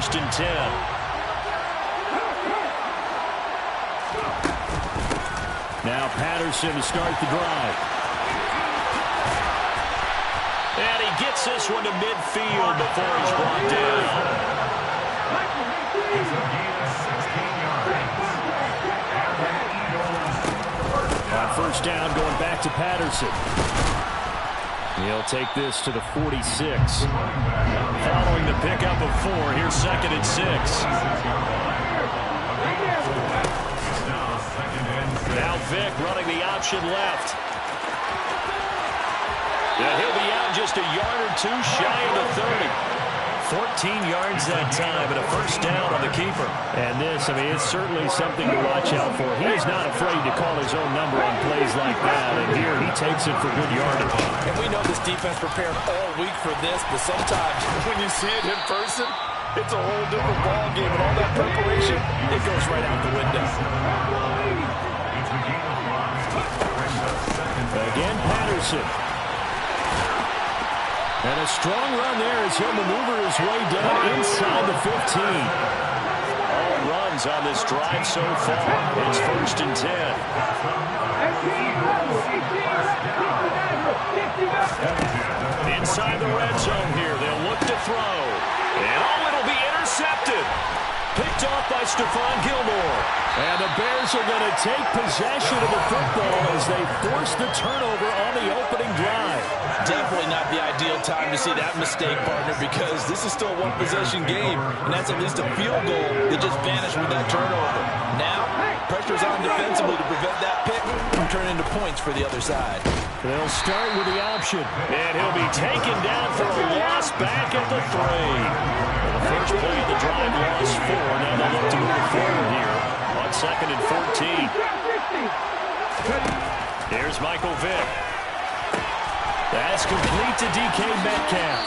first and 10. Now Patterson to start the drive. And he gets this one to midfield before he's brought down. On first down, going back to Patterson. He'll take this to the 46. Following the pickup of 4, here's second and 6. Now Vick running the option left. Yeah, he'll be out just a yard or two shy of the 30. 14 yards that time and a first down on the keeper. And this, I mean, it's certainly something to watch out for. He is not afraid to call his own number on plays like that. And here he takes it for good yardage. And we know this defense prepared all week for this, but sometimes when you see it in person, it's a whole different ball game. And all that preparation, it goes right out the window. Again, Patterson. And a strong run there as he'll maneuver his way down inside the 15. All runs on this drive so far. It's first and 10. Inside the red zone here. They'll look to throw. And it'll be intercepted. Picked off by Stephon Gilmore. And the Bears are going to take possession of the football as they force the turnover on the opening drive. Definitely not the ideal time to see that mistake, partner, because this is still a one-possession game, and that's at least a field goal that just vanished with that turnover. Now, pressure's on defensively to prevent that pick from turning into points for the other side. They'll start with the option, and he'll be taken down for a loss back at the 3. The first play of the drive lost 4. Now they'll look to move it forward here on second and 14. Here's Michael Vick. That's complete to DK Metcalf.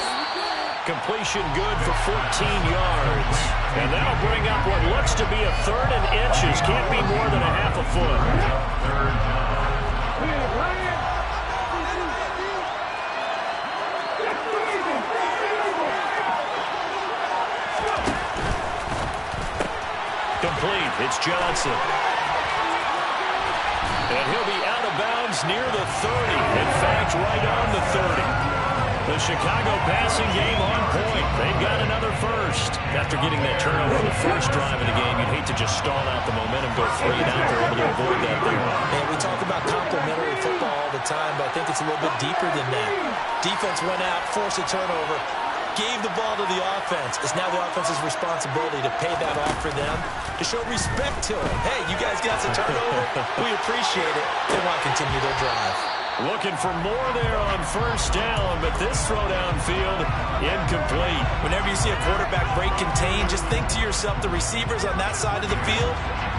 Completion good for 14 yards. And that'll bring up what looks to be a third and inches. Can't be more than a half a foot. Complete. It's Johnson. And he'll be out of bounds near the 30. In fact, right on the 30. The Chicago passing game on point. They've got another first. After getting that turnover on the first drive of the game, you'd hate to just stall out the momentum, go 3 and out. They're able to avoid that there. And we talk about complementary football all the time, but I think it's a little bit deeper than that. Defense went out, forced a turnover, gave the ball to the offense. It's now the offense's responsibility to pay that off for them, to show respect to them. Hey, you guys got some turnover. We appreciate it. They want to continue their drive. Looking for more there on first down, but this throw downfield incomplete. Whenever you see a quarterback break contain, just think to yourself, the receivers on that side of the field,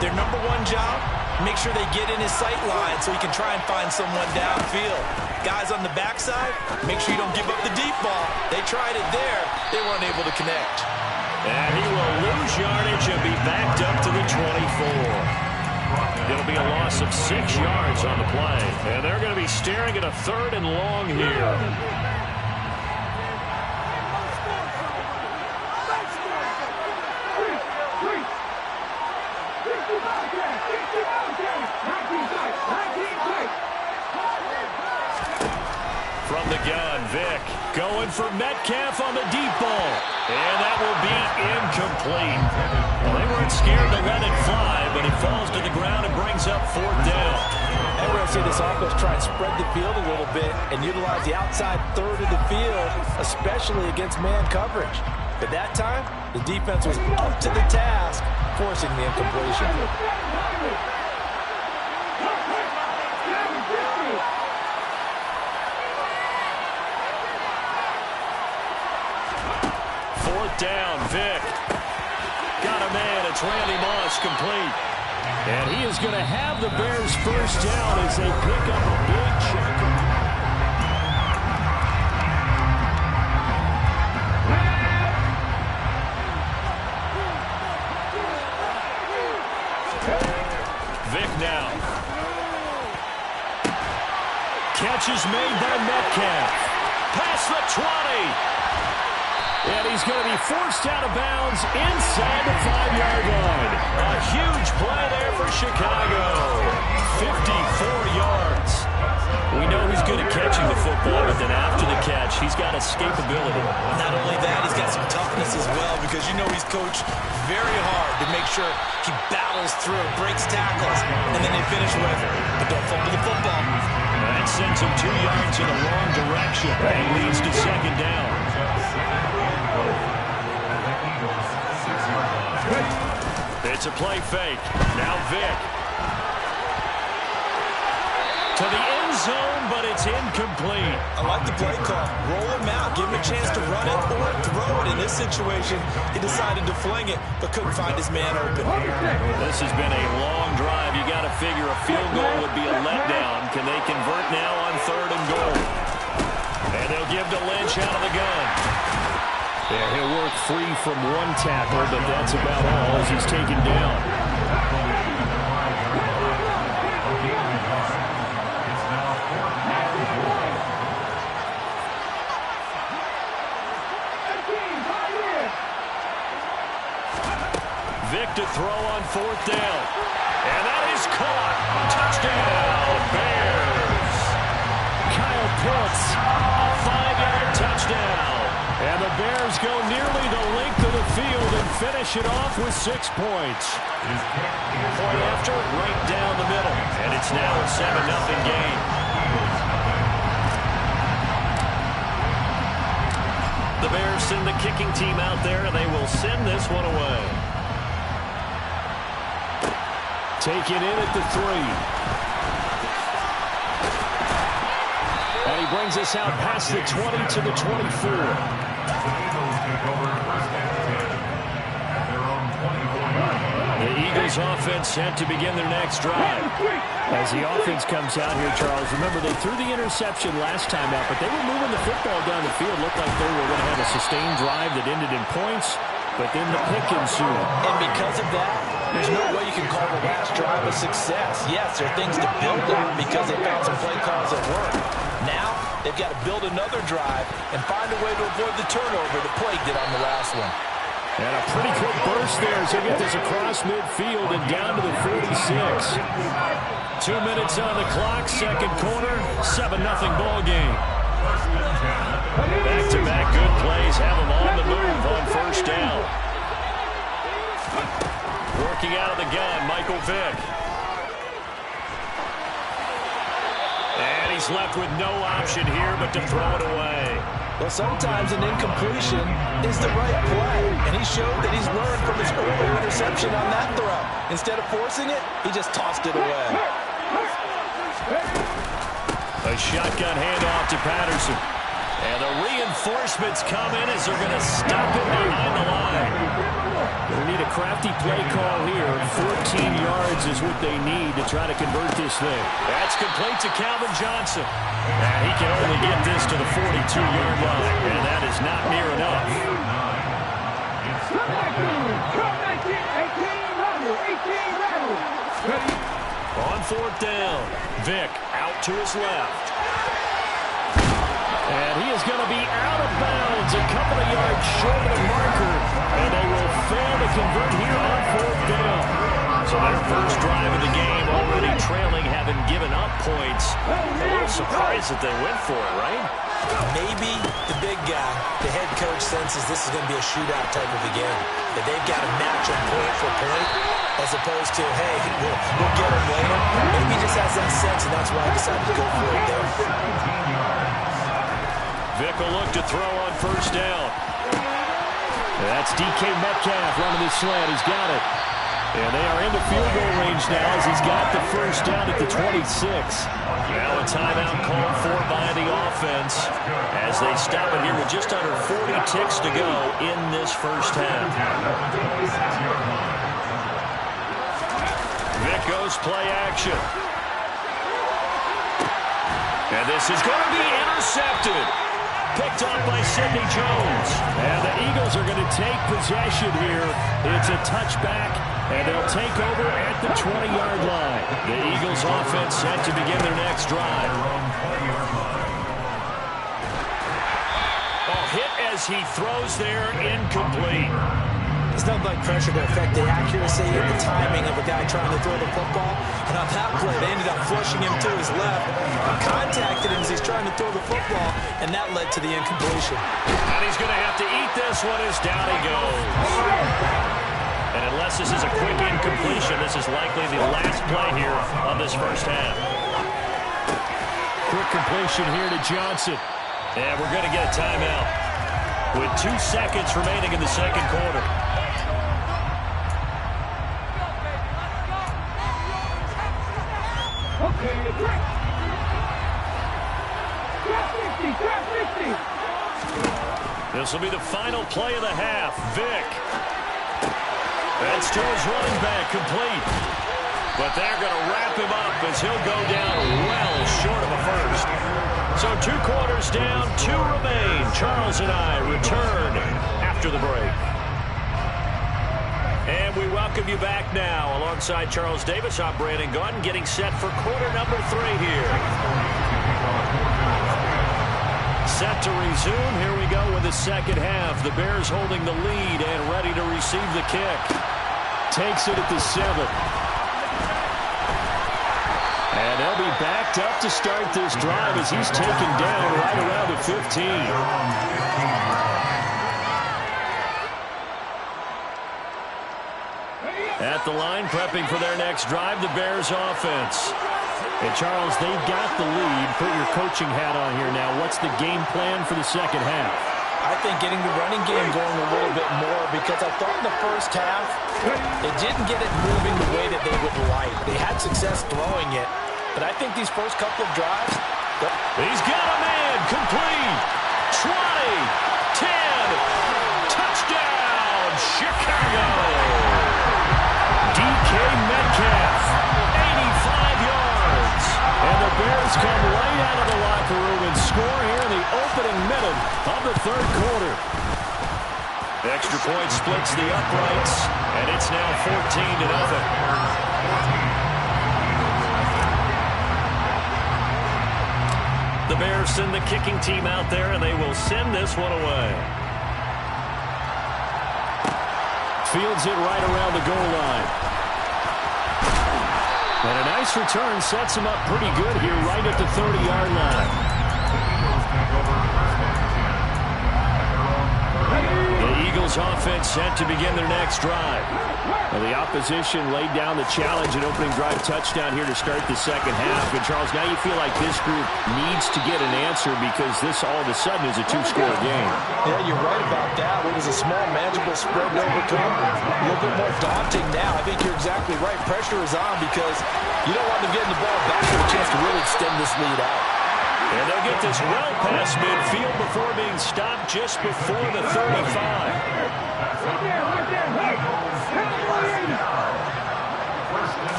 their number one job, make sure they get in his sight line so he can try and find someone downfield. Guys on the backside, make sure you don't give up the deep ball. They tried it there. They weren't able to connect. And he will lose yardage and be backed up to the 24. It'll be a loss of 6 yards on the play. And they're going to be staring at a third and long here. From the gun, Vick going for Metcalf on the deep ball. And that will be incomplete. Well, they weren't scared to let it fly, but it falls to the ground and brings up fourth down. And we're going to see this offense try and spread the field a little bit and utilize the outside third of the field, especially against man coverage. But that time, the defense was up to the task, forcing the incompletion. Fourth down, Vick. Got a man, it's Randy Moss, complete. And he is going to have the Bears first down as they pick up a big chunk of Vick now. Catch is made by Metcalf. Past the 20. And he's going to be forced out of bounds inside the 5-yard line. A huge play there for Chicago. 54 yards. We know he's good at catching the football, but then after the catch, he's got escapability. Not only that, he's got some toughness as well, because you know he's coached very hard to make sure he battles through, breaks tackles, and then they finish with it. But don't fumble the football. That sends him 2 yards in the wrong direction and leads to second down. It's a play fake. Now Vick. To the end zone, but it's incomplete. I like the play call. Roll him out. Give him a chance to run it or throw it. In this situation, he decided to fling it, but couldn't find his man open. This has been a long drive. You got to figure a field goal would be a letdown. Can they convert now on 3rd and goal? And they'll give to Lynch out of the gun. Yeah, he'll work free from one tackle, but that's about all as he's taken down. Vick to throw on 4th down. And that is caught. Touchdown, Bears. Kyle Pitts, a 5-yard touchdown. And the Bears go nearly the length of the field and finish it off with 6 points. Point after, right down the middle. And it's now a 7-0 game. The Bears send the kicking team out there, and they will send this one away. Taken in at the 3. And he brings us out past the 20 to the 24. The Eagles offense set to begin their next drive. As the offense comes out here, Charles, remember they threw the interception last time out, but they were moving the football down the field. Looked like they were going to have a sustained drive that ended in points, but then the pick ensued. And because of that, there's no way you can call the last drive a success. Yes, there are things to build on because they found some play calls that work. Now, they've got to build another drive and find a way to avoid the turnover that plagued it on the last one. And a pretty quick burst there as they get this across midfield and down to the 46. 2 minutes on the clock, second quarter, 7-0 ball game. Back-to-back good plays have them on the move on 1st down. Working out of the gun, Michael Vick. And he's left with no option here but to throw it away. Well, sometimes an incompletion is the right play, and he showed that he's learned from his earlier interception on that throw. Instead of forcing it, he just tossed it away. A shotgun handoff to Patterson. And the reinforcements come in as they're going to stop it behind the line. They need a crafty play call here. 14 yards is what they need to try to convert this thing. That's complete to Calvin Johnson. And he can only get this to the 42-yard line. And that is not near enough. On 4th down, Vick out to his left. And he is going to be out of bounds a couple of yards short of the marker. And they will fail to convert here on 4th down. So their first drive of the game already trailing, having given up points. A little surprised that they went for it, right? Maybe the big guy, the head coach, senses this is going to be a shootout type of a game. That they've got to match them point for point, as opposed to, hey, we'll get them later. Maybe he just has that sense, and that's why I decided to go for it there. Vick will look to throw on 1st down. That's DK Metcalf running this slant. He's got it. And they are into field goal range now as he's got the 1st down at the 26. Now a timeout called for by the offense as they stop it here with just under 40 ticks to go in this first half. Vick goes play action. And this is going to be intercepted. Picked up by Sidney Jones. And the Eagles are going to take possession here. It's a touchback, and they'll take over at the 20-yard line. The Eagles offense set to begin their next drive. Oh, hit as as he throws there, incomplete. There's nothing like pressure to affect the accuracy and the timing of a guy trying to throw the football. And on that play, they ended up flushing him to his left, contacted him as he's trying to throw the football, and that led to the incompletion. And he's going to have to eat this one as down he goes. And unless this is a quick incompletion, this is likely the last play here of this first half. Quick completion here to Johnson. And we're going to get a timeout with 2 seconds remaining in the second quarter. This will be the final play of the half. Vick. That's to his running back, complete. But they're going to wrap him up as he'll go down well short of a first. So 2 quarters down, 2 remain. Charles and I return after the break. And we welcome you back now. Alongside Charles Davis, I'm Brandon Gaudin, getting set for quarter number 3 here. Set to resume. Here we go with the second half. The Bears holding the lead and ready to receive the kick. Takes it at the 7. And they'll be backed up to start this drive as he's taken down right around the 15. At the line, prepping for their next drive, the Bears offense. And Charles, they've got the lead. Put your coaching hat on here now. What's the game plan for the second half? I think getting the running game going a little bit more, because I thought in the first half they didn't get it moving the way that they would like. They had success throwing it, but I think these first couple of drives... He's got a man, complete, 20, 10, touchdown, Chicago! DK Metcalf, 85 yards. And the Bears come right out of the locker room and score here in the opening minute of the third quarter. The extra point splits the uprights, and it's now 14-0. The Bears send the kicking team out there, and they will send this one away. Fields it right around the goal line. And a nice return sets him up pretty good here right at the 30-yard line. The Eagles offense set to begin their next drive. Well, the opposition laid down the challenge and opening drive touchdown here to start the second half. And Charles, now you feel like this group needs to get an answer because this all of a sudden is a 2-score game. Yeah, you're right about that. It was a small, manageable spread to overcome. A little bit more daunting now. I think you're exactly right. Pressure is on because you don't want them getting the ball back with a chance to really extend this lead out. And they'll get this well past midfield before being stopped just before the 35.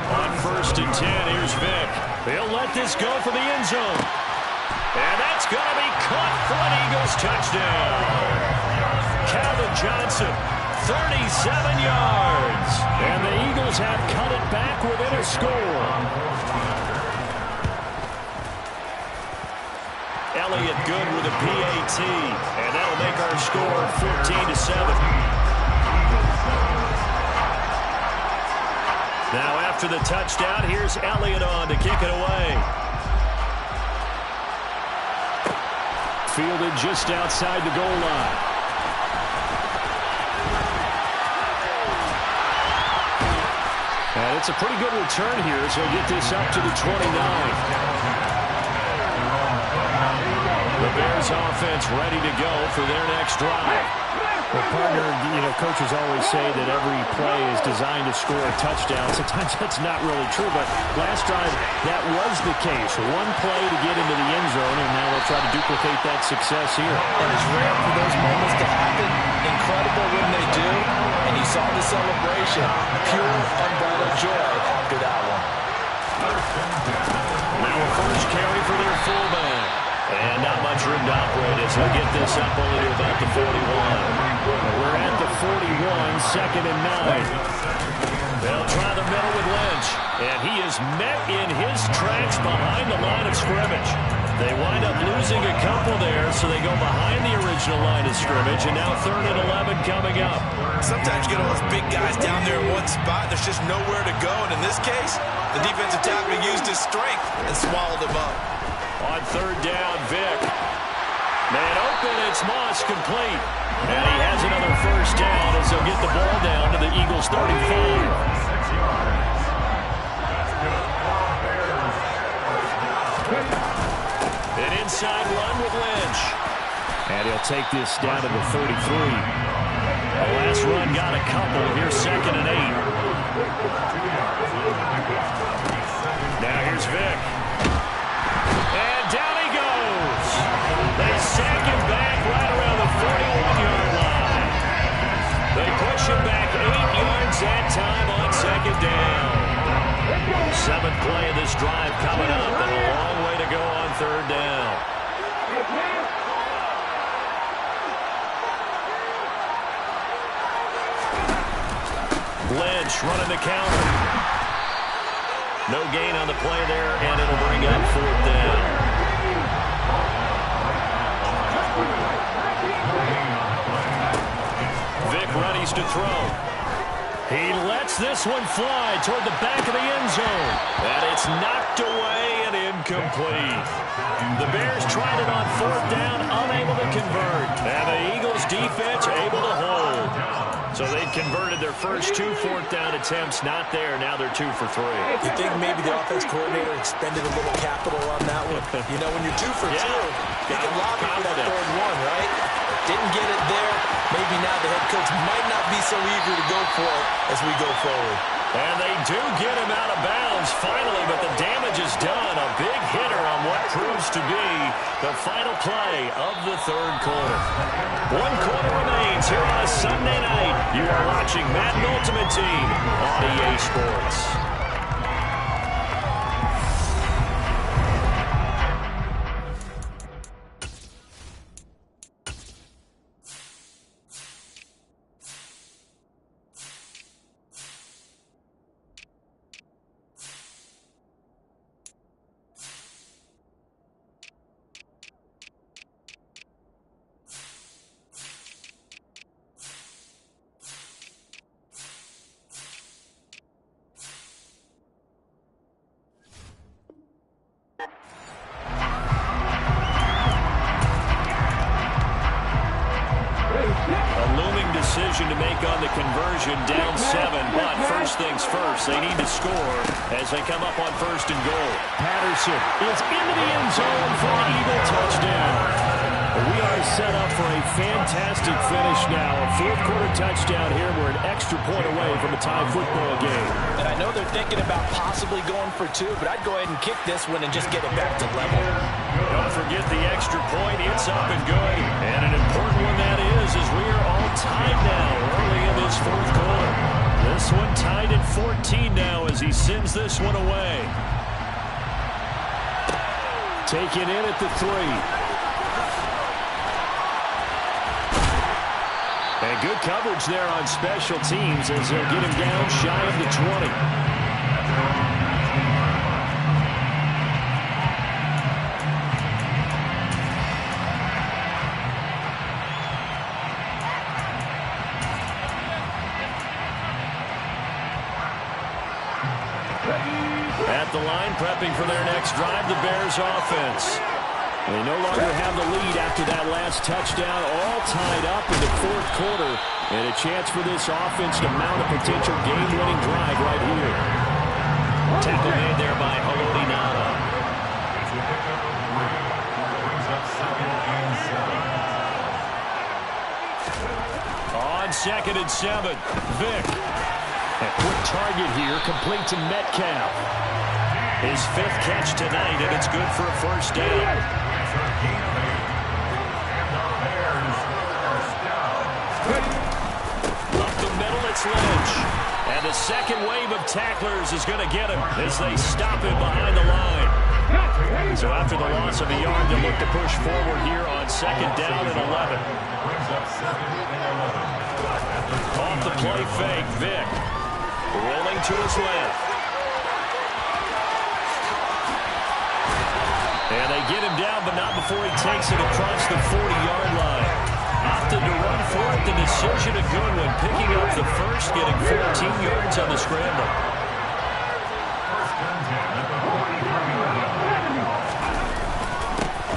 On 1st and 10, here's Vick. They'll let this go for the end zone. And that's going to be caught for an Eagles touchdown. Calvin Johnson, 37 yards. And the Eagles have cut it back within a score. Elliott good with a PAT. And that'll make our score 14-7. Now after the touchdown, here's Elliott on to kick it away. Fielded just outside the goal line. And it's a pretty good return here, so he'll get this up to the 29. The Bears offense ready to go for their next drive. Well, partner, coaches always say that every play is designed to score a touchdown. Sometimes that's not really true, but last drive, that was the case. One play to get into the end zone, and now they'll try to duplicate that success here. And it's rare for those moments to happen. Incredible when they do. And you saw the celebration. Pure, unbridled joy after that one. Now a first carry for their fullback. And not much room to operate as he'll get this up only to about the 41. We're at the 41, 2nd and 9. They'll try the middle with Lynch. And he is met in his tracks behind the line of scrimmage. They wind up losing a couple there, so they go behind the original line of scrimmage, and now 3rd and 11 coming up. Sometimes you get all those big guys down there in one spot, there's just nowhere to go. And in this case, the defensive tackle used his strength and swallowed him up. On 3rd down, Vick. Man open, it's Moss, complete. And he has another 1st down as they'll get the ball down to the Eagles' 35. An inside run with Lynch. And he'll take this down to the 33. The last run got a couple. Here's 2nd and 8. Now here's Vick. And down he goes. They sack him back right around the 41-yard line. They push him back 8 yards that time on 2nd down. 7th play of this drive coming up, and a long way to go on 3rd down. Lynch running the counter. No gain on the play there, and it'll bring up 4th down. Vick readies to throw. He lets this one fly toward the back of the end zone. And it's knocked away and incomplete. The Bears tried it on 4th down, unable to convert. And the Eagles defense able to hold. So they'd converted their first 2 4th down attempts, not there. Now they're 2 for 3. You think maybe the offense coordinator expended a little capital on that one? You know, when you're 2 for 2, you can lobby for that 3rd one, right? Didn't get it there. Maybe now the head coach might not be so eager to go for it as we go forward. And they do get him out of bounds finally, but the damage is done. A big hitter on what proves to be the final play of the 3rd quarter. 1 quarter remains here on a Sunday night. You are watching Madden Ultimate Team on EA Sports. Decision to make on the conversion, down 7, but first things first, they need to score as they come up on 1st and goal. Patterson is into the end zone for an Eagle touchdown. We are set up for a fantastic finish now. A 4th quarter touchdown here. We're an extra point away from a tie football game. And I know they're thinking about possibly going for 2, but I'd go ahead and kick this one and just get it back to level. Don't forget the extra point. It's up and good. And an important one that is as we are all tied now early in this 4th quarter. This one tied at 14 now as he sends this one away. Taken in at the 3. And good coverage there on special teams as they'll get him down shy of the 20. At the line, prepping for their next drive, the Bears offense. They no longer have the lead after that last touchdown, all tied up in the 4th quarter. And a chance for this offense to mount a potential game-winning drive right here. Tackle made there by Haloti Ngata. On 2nd and 7, Vick. A quick target here, complete to Metcalf. His 5th catch tonight, and it's good for a 1st down. Up the middle, it's Lynch. And the second wave of tacklers is going to get him as they stop him behind the line. So after the loss of a yard, they'll look to push forward here on 2nd down and 11. Off the play fake, Vick. Rolling to his left. And they get him down, but not before he takes it across the 40-yard line. Opted to run for it. The decision a good one. Picking up the first, getting 14 yards on the scramble.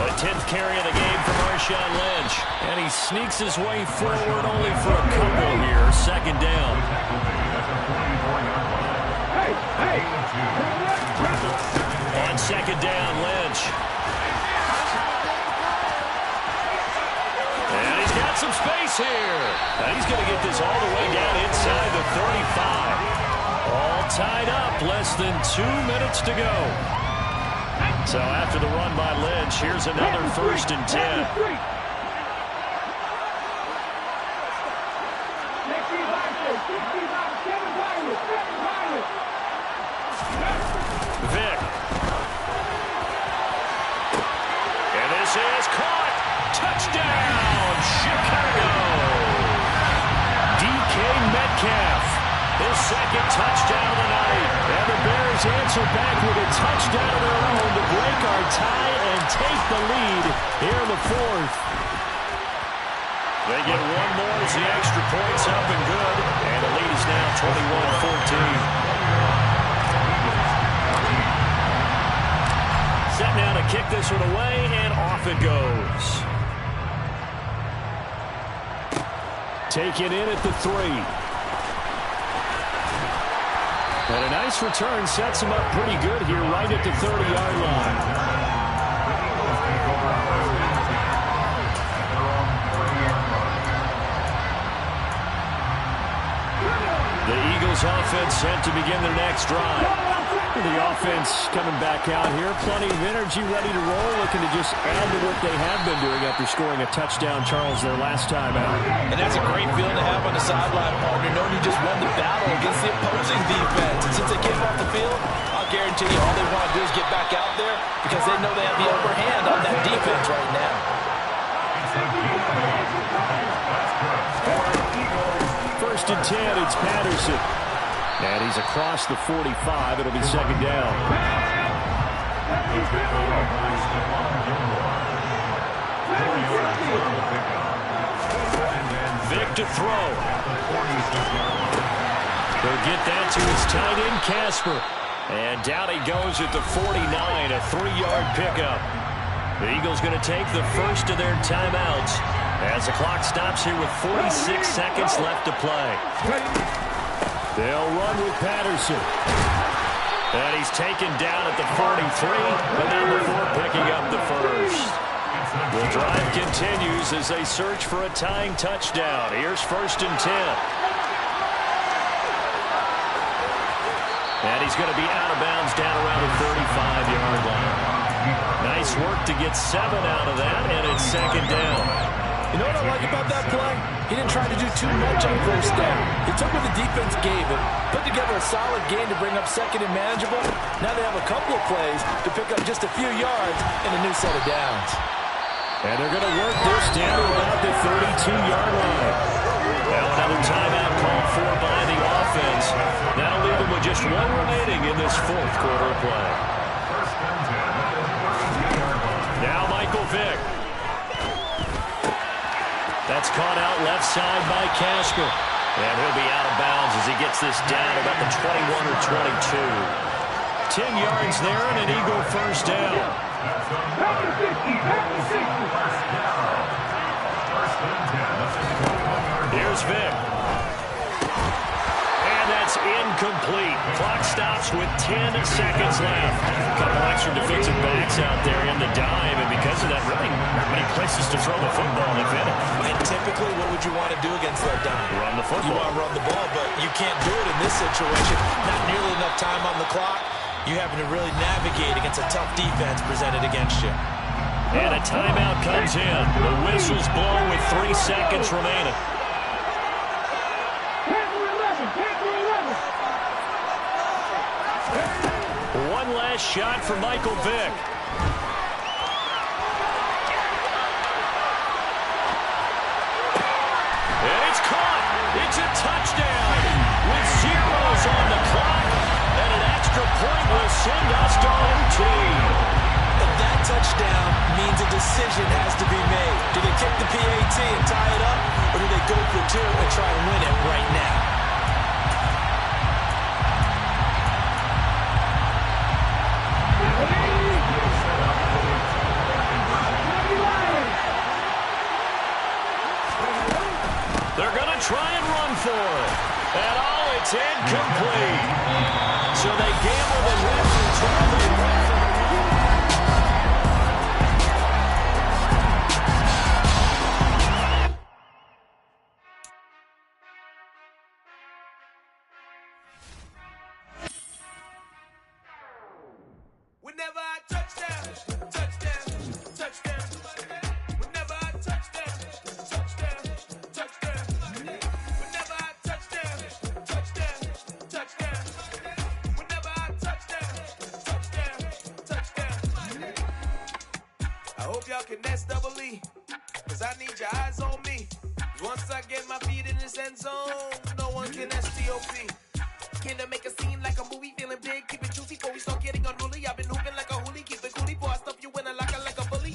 A 10th carry of the game for Marshawn Lynch. And he sneaks his way forward only for a couple here. Second down. On second down, Lynch. And he's got some space here. And he's going to get this all the way down inside the 35. All tied up, less than 2 minutes to go. So after the run by Lynch, here's another 1st and 10. Vick. And this is caught. Touchdown, Chicago. DK Metcalf, his second touchdown of the night. And the Bears answer back with a touchdown of their own to break our tie and take the lead here in the 4th. They get one more as the extra point's up and good. And the lead is now 21-14. Set now to kick this one away, and off it goes. Taken in at the 3. And a nice return sets him up pretty good here right at the 30-yard line. The Eagles offense set to begin their next drive. The offense coming back out here. Plenty of energy, ready to roll, looking to just add to what they have been doing after scoring a touchdown, Charles, their last time out. And that's a great feeling to have on the sideline, partner, knowing you just won the battle against the opposing defense. And since they came off the field, I'll guarantee you all they want to do is get back out there because they know they have the upper hand on that defense right now. 1st and 10, it's Patterson. And he's across the 45. It'll be second down. Vick to throw. He'll get that to his tight end, Casper. And down he goes at the 49, a 3-yard pickup. The Eagles going to take the first of their timeouts as the clock stops here with 46 seconds left to play. They'll run with Patterson. And he's taken down at the 43, but not before picking up the first. The drive continues as they search for a tying touchdown. Here's 1st and 10. And he's going to be out of bounds down around the 35-yard line. Nice work to get 7 out of that, and it's second down. You know what I like about that play? He didn't try to do too much on first down. He took what the defense gave him, put together a solid game to bring up second and manageable. Now they have a couple of plays to pick up just a few yards and a new set of downs. And they're going to work this down to about the 32-yard line. Now another timeout called for by the offense. That'll leave them with just one remaining in this 4th quarter of play. Now Michael Vick. That's caught out left side by Casper. And he'll be out of bounds as he gets this down about the 21 or 22. 10 yards there and an Eagle first down. Here's Vick. And that's incomplete. Clock stops with 10 seconds left. A couple extra defensive backs out there in the dime, and because of that, really not many places to throw the football, if any. And typically, what would you want to do against that dime? Run the football. You want to run the ball, but you can't do it in this situation. Not nearly enough time on the clock. You having to really navigate against a tough defense presented against you. And a timeout comes in. The whistle's blown with 3 seconds remaining. One last shot for Michael Vick. And it's caught. point will send us to OT. That touchdown means a decision has to be made. Do they kick the PAT and tie it up, or do they go for two and try and win it right now? They're going to try and run for it. And it's incomplete. So they gambled and went for 12. They went for Cause I need your eyes on me. Once I get my feet in this end zone, no one can STOP. Can I make a scene like a movie, feeling big, keep it juicy before we start getting unruly. I've been hooping like a hoolie, keep it coolie before I stuff you in a locker like a bully.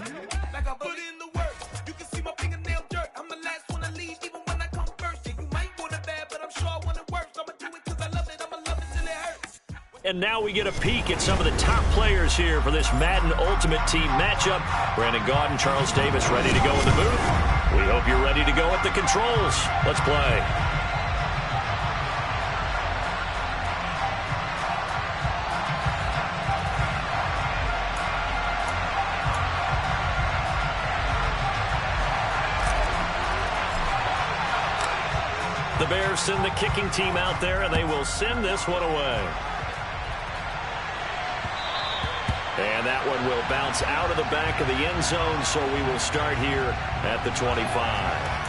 Like a bully in the work, you can see my fingernail dirt. I'm the last one to leave, even when I come first. Yeah, you might want it bad, but I'm sure I want it worse. I'ma do it cause I love it, I'ma love it till it hurts. And now we get a peek at some of the top players here for this Madden Ultimate Team matchup. Brandon Gaudin, Charles Davis ready to go in the booth. We hope you're ready to go at the controls. Let's play. The Bears send the kicking team out there, and they will send this one away. And that one will bounce out of the back of the end zone, so we will start here at the 25.